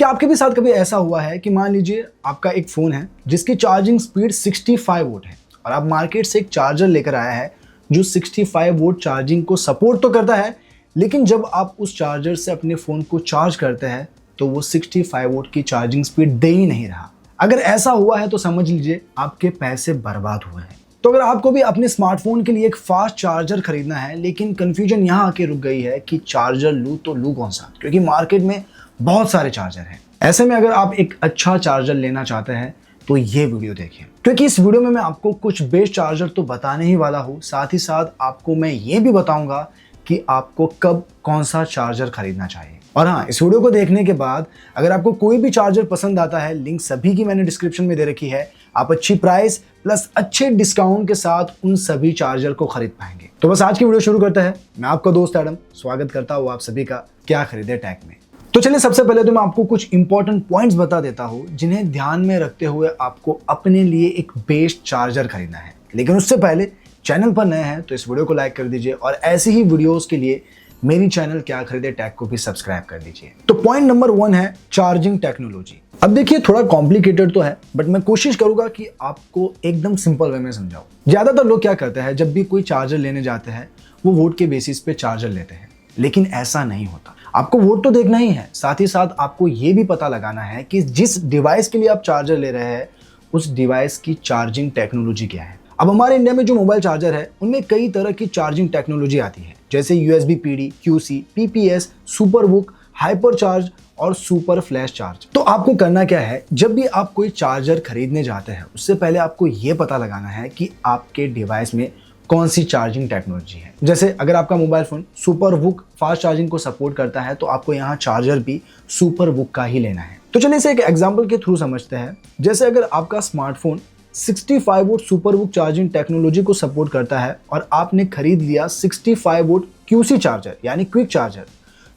क्या आपके भी साथ कभी ऐसा हुआ है कि मान लीजिए आपका एक फ़ोन है जिसकी चार्जिंग स्पीड 65 वोट है और आप मार्केट से एक चार्जर लेकर आया है जो 65 वोट चार्जिंग को सपोर्ट तो करता है, लेकिन जब आप उस चार्जर से अपने फ़ोन को चार्ज करते हैं तो वो 65 वोट की चार्जिंग स्पीड दे ही नहीं रहा। अगर ऐसा हुआ है तो समझ लीजिए आपके पैसे बर्बाद हुए हैं। तो अगर आपको भी अपने स्मार्टफोन के लिए एक फास्ट चार्जर खरीदना है, लेकिन कंफ्यूजन यहाँ आके रुक गई है कि चार्जर लूँ तो लूँ कौन सा, क्योंकि मार्केट में बहुत सारे चार्जर हैं। ऐसे में अगर आप एक अच्छा चार्जर लेना चाहते हैं तो ये वीडियो देखिए, क्योंकि इस वीडियो में मैं आपको कुछ बेस्ट चार्जर तो बताने ही वाला हूँ, साथ ही साथ आपको मैं ये भी बताऊंगा कि आपको कब कौन सा चार्जर खरीदना चाहिए। और हाँ, इस वीडियो को देखने के बाद अगर आपको कोई भी चार्जर पसंद आता है, लिंक सभी की मैंने डिस्क्रिप्शन में दे रखी है, आप अच्छी प्राइस प्लस अच्छे डिस्काउंट के साथ उन सभी चार्जर को खरीद पाएंगे। तो बस आज की वीडियो शुरू करते हैं। मैं आपका दोस्त एडम स्वागत करता हूँ आप सभी का क्या खरीदे टैग में। तो चलिए, सबसे पहले तो मैं आपको कुछ इंपॉर्टेंट पॉइंट्स बता देता हूँ जिन्हें ध्यान में रखते हुए आपको अपने लिए एक बेस्ट चार्जर खरीदना है। लेकिन उससे पहले चैनल पर नए हैं तो इस वीडियो को लाइक कर दीजिए और ऐसी ही वीडियोस के लिए मेरी चैनल क्या खरीदे टैग को भी सब्सक्राइब कर दीजिए। तो पॉइंट नंबर 1 है चार्जिंग टेक्नोलॉजी। अब देखिए, थोड़ा कॉम्प्लिकेटेड तो है, बट मैं कोशिश करूंगा कि आपको एकदम सिंपल वे में समझाऊं। ज्यादातर लोग क्या करते हैं, जब भी कोई चार्जर लेने जाते हैं वो वोट के बेसिस पे चार्जर लेते हैं, लेकिन ऐसा नहीं होता। आपको वोट तो देखना ही है, साथ ही साथ आपको ये भी पता लगाना है कि जिस डिवाइस के लिए आप चार्जर ले रहे हैं उस डिवाइस की चार्जिंग टेक्नोलॉजी क्या है। अब हमारे इंडिया में जो मोबाइल चार्जर है उनमें कई तरह की चार्जिंग टेक्नोलॉजी आती है, जैसे USB PD, QC, PPS, super VOOC, hyper charge और सुपर फ्लैश चार्ज। तो आपको करना क्या है, जब भी आप कोई चार्जर खरीदने जाते हैं उससे पहले आपको ये पता लगाना है कि आपके डिवाइस में कौन सी चार्जिंग टेक्नोलॉजी है। जैसे अगर आपका मोबाइल फोन सुपर वुक फास्ट चार्जिंग को सपोर्ट करता है तो आपको यहाँ चार्जर भी सुपर वुक का ही लेना है। तो चलिए इसे एक एग्जांपल के थ्रू समझते हैं। जैसे अगर आपका स्मार्टफोन 65 वोट सुपर वुक चार्जिंग टेक्नोलॉजी को सपोर्ट करता है और आपने खरीद लिया 65 वोट QC चार्जर यानी क्विक चार्जर,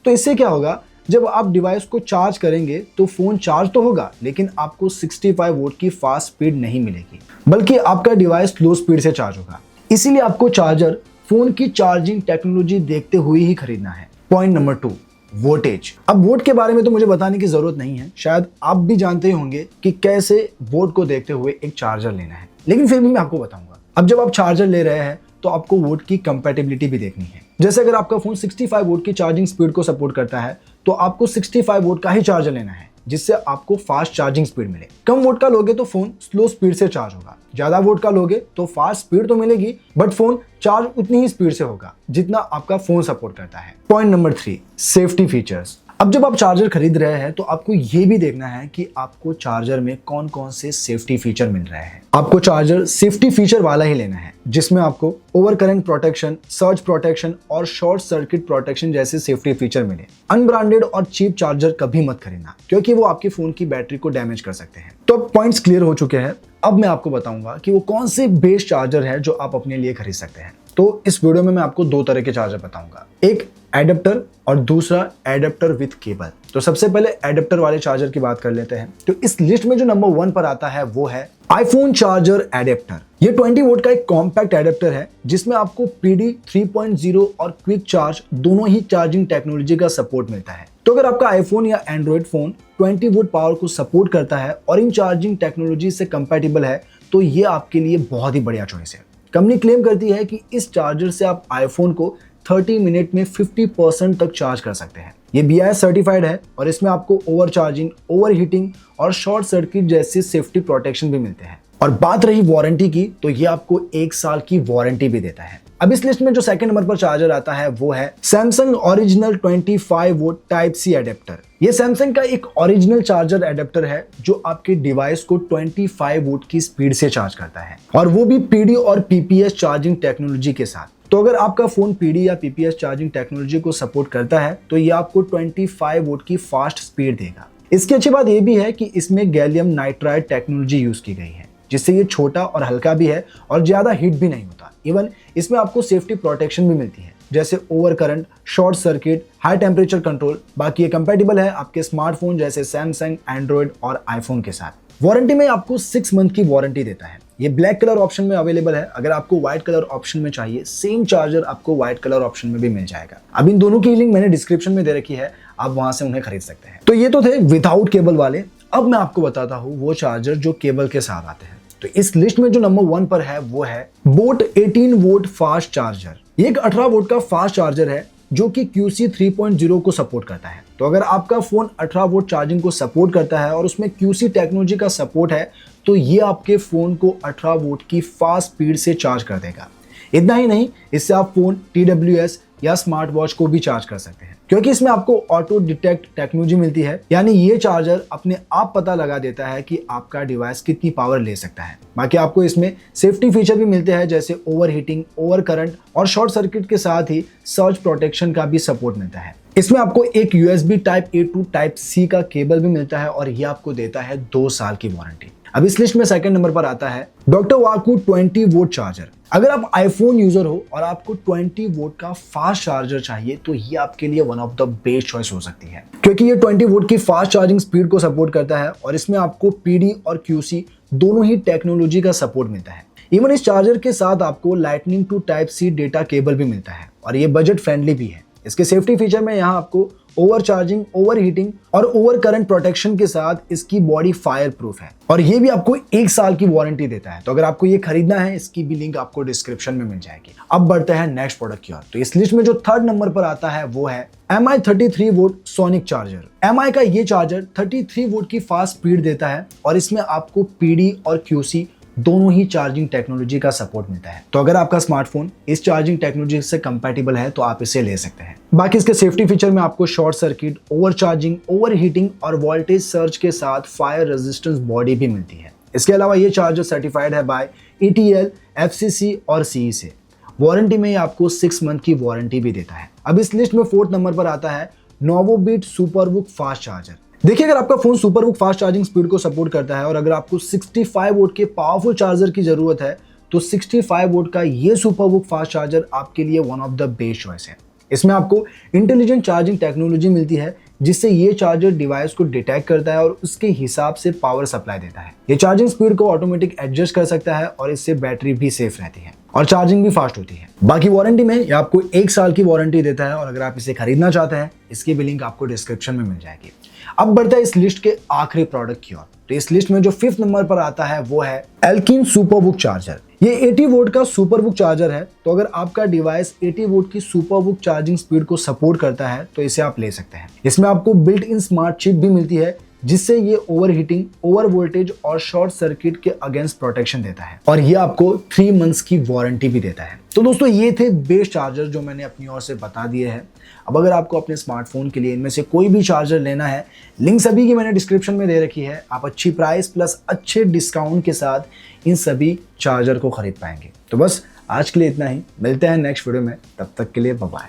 तो इससे क्या होगा, जब आप डिवाइस को चार्ज करेंगे तो फोन चार्ज तो होगा लेकिन आपको 65 वोट की फास्ट स्पीड नहीं मिलेगी, बल्कि आपका डिवाइस स्लो स्पीड से चार्ज होगा। इसीलिए आपको चार्जर फोन की चार्जिंग टेक्नोलॉजी देखते हुए ही खरीदना है। Point number 2, voltage. अब वोट के बारे में तो मुझे बताने की जरूरत नहीं है, शायद आप भी जानते होंगे कि कैसे वोट को देखते हुए एक चार्जर लेना है, लेकिन फिर भी मैं आपको बताऊंगा। अब जब आप चार्जर ले रहे हैं तो आपको वोट की कंपैटिबिलिटी भी देखनी है। जैसे अगर आपका फोन 65 वोट की चार्जिंग स्पीड को सपोर्ट करता है तो आपको 65 वोट का ही चार्जर लेना है, जिससे आपको फास्ट चार्जिंग स्पीड मिले। कम वोट का लोगे तो फोन स्लो स्पीड से चार्ज होगा, ज्यादा वोट का लोगे तो फास्ट स्पीड तो मिलेगी बट फोन चार्ज उतनी ही स्पीड से होगा जितना आपका फोन सपोर्ट करता है। Point number 3, safety features. अब जब आप चार्जर खरीद रहे हैं तो आपको ये भी देखना है कि आपको चार्जर में कौन कौन से सेफ्टी फीचर मिल रहे हैं। आपको चार्जर सेफ्टी फीचर वाला ही लेना है जिसमें आपको over current protection, surge protection और शॉर्ट सर्किट प्रोटेक्शन जैसे सेफ्टी फीचर मिले। अनब्रांडेड और चीप चार्जर कभी मत खरीदना, क्योंकि वो आपके फोन की बैटरी को डैमेज कर सकते हैं। तो अब पॉइंट्स क्लियर हो चुके हैं। अब मैं आपको बताऊंगा कि वो कौन से बेस्ट चार्जर है जो आप अपने लिए खरीद सकते हैं। तो इस वीडियो में मैं आपको 2 तरह के चार्जर बताऊंगा, एक एडेप्टर और दूसरा एडेप्टर विथ केबल। तो सबसे पहले एडेप्टर वाले चार्जर की बात कर लेते हैं। तो इस लिस्ट में जो नंबर 1 पर आता है वो है iPhone चार्जर एडेप्टर। ये 20 वोट का एक कॉम्पैक्ट एडेप्टर है जिसमें आपको PD 3.0 और क्विक चार्ज दोनों ही चार्जिंग टेक्नोलॉजी का सपोर्ट मिलता है। तो अगर आपका आईफोन या एंड्रॉइड फोन 20 वोट पावर को सपोर्ट करता है और इन चार्जिंग टेक्नोलॉजी से कंपैटिबल है तो ये आपके लिए बहुत ही बढ़िया चॉइस है। कंपनी क्लेम करती है कि इस चार्जर से आप आईफोन को 30 मिनट में 50% तक चार्ज कर सकते हैं। ये BIS सर्टिफाइड है और इसमें आपको ओवर चार्जिंग, ओवर हीटिंग और शॉर्ट सर्किट जैसे सेफ्टी प्रोटेक्शन भी मिलते हैं। और बात रही वारंटी की, तो ये आपको 1 साल की वारंटी भी देता है। अब इस लिस्ट में जो सेकंड नंबर पर चार्जर आता है वो है Samsung original 25 vote type C adapter. ये सैमसंग का एक ओरिजिनल चार्जर एडेप्टर है जो आपके डिवाइस को 25 वोट की स्पीड से चार्ज करता है, और वो भी PD और PPS चार्जिंग टेक्नोलॉजी के साथ। तो अगर आपका फोन PD या PPS चार्जिंग टेक्नोलॉजी को सपोर्ट करता है तो ये आपको 25 वोट की फास्ट स्पीड देगा। इसकी अच्छी बात ये भी है कि इसमें गैलियम नाइट्राइड टेक्नोलॉजी यूज की गई है, जिससे ये छोटा और हल्का भी है और ज्यादा हीट भी नहीं होता। इवन इसमें आपको सेफ्टी प्रोटेक्शन भी मिलती है, जैसे over current, short circuit, high temperature control. बाकी ये कंपैटिबल है आपके स्मार्टफोन जैसे सैमसंग, एंड्रॉइड और आईफोन के साथ। वारंटी में आपको 6 मंथ की वारंटी देता है। ये ब्लैक कलर ऑप्शन में अवेलेबल है। अगर आपको व्हाइट कलर ऑप्शन में चाहिए, सेम चार्जर आपको व्हाइट कलर ऑप्शन में भी मिल जाएगा। अब इन दोनों की लिंक मैंने डिस्क्रिप्शन में दे रखी है, आप वहां से उन्हें खरीद सकते हैं। तो ये तो थे विदाउट केबल वाले। अब मैं आपको बताता हूँ वो चार्जर जो केबल के साथ आते हैं। तो इस लिस्ट में जो नंबर 1 पर है वो है बोट 18 वोल्ट फास्ट चार्जर। ये एक 18 वोल्ट का फास्ट चार्जर है जो कि QC 3.0 को सपोर्ट करता है। तो अगर आपका फोन 18 वोल्ट चार्जिंग को सपोर्ट करता है और उसमें QC टेक्नोलॉजी का सपोर्ट है तो ये आपके फोन को 18 वोल्ट की फास्ट स्पीड से चार्ज कर देगा। इतना ही नहीं, इससे आप फोन, TWS या स्मार्ट वॉच को भी चार्ज कर सकते हैं, क्योंकि इसमें आपको ऑटो डिटेक्ट टेक्नोलॉजी मिलती है। यानी ये चार्जर अपने आप पता लगा देता है कि आपका डिवाइस कितनी पावर ले सकता है। बाकी आपको इसमें सेफ्टी फीचर भी मिलते हैं, जैसे ओवर हीटिंग, ओवर करंट और शॉर्ट सर्किट के साथ ही सर्ज प्रोटेक्शन का भी सपोर्ट मिलता है। इसमें आपको एक USB type A to type C का केबल भी मिलता है और ये आपको देता है 2 साल की वारंटी। अब इस लिस्ट में सेकंड नंबर पर आता है डॉक्टर वाकू 20 वोल्ट चार्जर। अगर आप आईफोन यूजर हो और आपको 20 वोल्ट का फास्ट चार्जर चाहिए तो ये आपके लिए one of the best choice हो सकती है, क्योंकि ये 20 वोल्ट की फास्ट चार्जिंग स्पीड को सपोर्ट करता है और इसमें आपको PD और QC दोनों ही टेक्नोलॉजी का सपोर्ट मिलता है। इवन इस चार्जर के साथ आपको lightning to type C data cable भी मिलता है और ये बजट फ्रेंडली भी है। इसके सेफ्टी फीचर में यहाँ आपको ओवर चार्जिंग, ओवर हीटिंग और ओवर करंट प्रोटेक्शन के साथ इसकी बॉडी फायर प्रूफ है और ये भी आपको 1 साल की वारंटी देता है। तो अगर आपको ये खरीदना है, इसकी भी लिंक आपको डिस्क्रिप्शन में मिल जाएगी। अब बढ़ते हैं नेक्स्ट प्रोडक्ट की ओर। तो इस लिस्ट में जो थर्ड नंबर पर आता है वो है MI 33 volt sonic charger. MI का ये चार्जर 33 वोल्ट की फास्ट स्पीड देता है और इसमें आपको PD और QC दोनों ही चार्जिंग टेक्नोलॉजी का सपोर्ट मिलता है। तो अगर आपका स्मार्टफोन इस चार्जिंग टेक्नोलॉजी से कंपैटिबल है तो आप इसे ले सकते हैं। बाकी इसके सेफ्टी फीचर में आपको short circuit, over charging, over heating और वोल्टेज सर्ज के साथ फायर रेजिस्टेंस बॉडी भी मिलती है। इसके अलावा ये चार्जर सर्टिफाइड है बाय ETL, FCC और CE से। वारंटी में आपको 6 मंथ की वारंटी भी देता है। अब इस लिस्ट में 4th नंबर पर आता है नोवोबीट सुपरबुक फास्ट चार्जर। देखिए, अगर आपका phone Superbook fast charging speed को सपोर्ट करता है और अगर आपको 65 वोल्ट के पावरफुल चार्जर की जरूरत है तो 65 वोल्ट का ये सुपरबुक फास्ट चार्जर आपके लिए one of the best choice है। इसमें आपको इंटेलिजेंट चार्जिंग टेक्नोलॉजी मिलती है जिससे ये चार्जर डिवाइस को डिटेक्ट करता है और उसके हिसाब से पावर सप्लाई देता है। ये चार्जिंग स्पीड को ऑटोमेटिक एडजस्ट कर सकता है और इससे बैटरी भी सेफ रहती है और चार्जिंग भी फास्ट होती है। बाकी वारंटी में ये आपको 1 साल की वारंटी देता है और अगर आप इसे खरीदना चाहते हैं, इसकी भी लिंक आपको डिस्क्रिप्शन में मिल जाएगी। अब बढ़ता है इस लिस्ट के आखिरी प्रोडक्ट की ओर। तो इस लिस्ट में जो 5th नंबर पर आता है वो है एल्किन सुपरबुक चार्जर। ये 80 वोल्ट का सुपरबुक चार्जर है। तो अगर आपका डिवाइस 80 वोल्ट की सुपरबुक चार्जिंग स्पीड को सपोर्ट करता है तो इसे आप ले सकते हैं। इसमें आपको बिल्ट इन स्मार्ट चिप भी मिलती है जिससे ये ओवर हीटिंग, ओवर वोल्टेज और शॉर्ट सर्किट के अगेंस्ट प्रोटेक्शन देता है और ये आपको 3 मंथ्स की वारंटी भी देता है। तो दोस्तों, ये थे बेस्ट चार्जर जो मैंने अपनी ओर से बता दिए हैं। अब अगर आपको अपने स्मार्टफोन के लिए इनमें से कोई भी चार्जर लेना है, लिंक सभी की मैंने डिस्क्रिप्शन में दे रखी है। आप अच्छी प्राइस प्लस अच्छे डिस्काउंट के साथ इन सभी चार्जर को खरीद पाएंगे। तो बस आज के लिए इतना ही। मिलते हैं नेक्स्ट वीडियो में, तब तक के लिए बाय बाय।